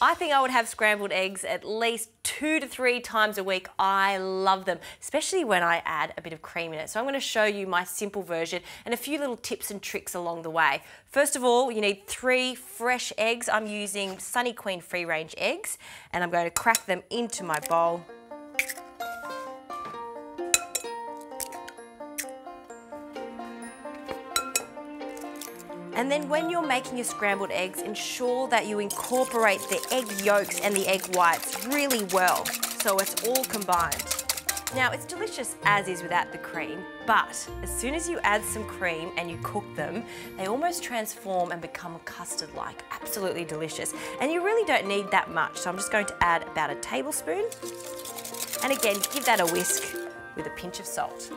I think I would have scrambled eggs at least 2 to 3 times a week. I love them, especially when I add a bit of cream in it. So I'm going to show you my simple version and a few little tips and tricks along the way. First of all, you need 3 fresh eggs. I'm using Sunny Queen free range eggs, and I'm going to crack them into my bowl. And then when you're making your scrambled eggs, ensure that you incorporate the egg yolks and the egg whites really well, so it's all combined. Now, it's delicious as is without the cream, but as soon as you add some cream and you cook them, they almost transform and become custard-like. Absolutely delicious. And you really don't need that much, so I'm just going to add about a tablespoon. And again, give that a whisk with a pinch of salt.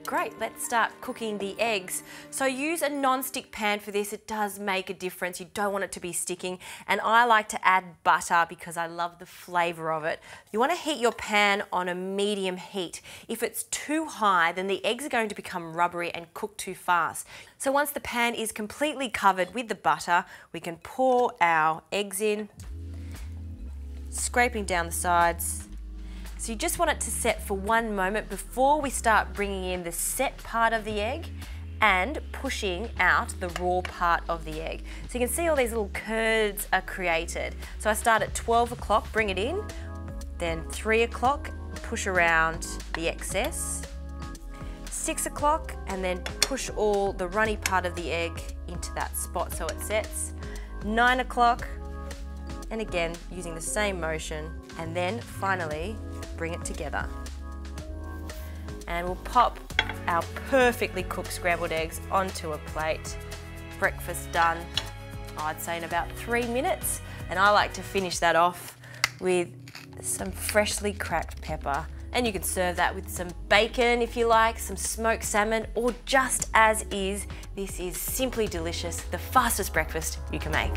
Great, let's start cooking the eggs. So use a non-stick pan for this. It does make a difference. You don't want it to be sticking. And I like to add butter because I love the flavour of it. You want to heat your pan on a medium heat. If it's too high, then the eggs are going to become rubbery and cook too fast. So once the pan is completely covered with the butter, we can pour our eggs in, scraping down the sides. So you just want it to set for 1 moment before we start bringing in the set part of the egg and pushing out the raw part of the egg. So you can see all these little curds are created. So I start at 12 o'clock, bring it in, then 3 o'clock, push around the excess, 6 o'clock, and then push all the runny part of the egg into that spot so it sets, 9 o'clock, and again using the same motion, and then finally bring it together. And we'll pop our perfectly cooked scrambled eggs onto a plate. Breakfast done, I'd say in about 3 minutes. And I like to finish that off with some freshly cracked pepper. And you can serve that with some bacon if you like, some smoked salmon, or just as is. This is simply delicious, the fastest breakfast you can make.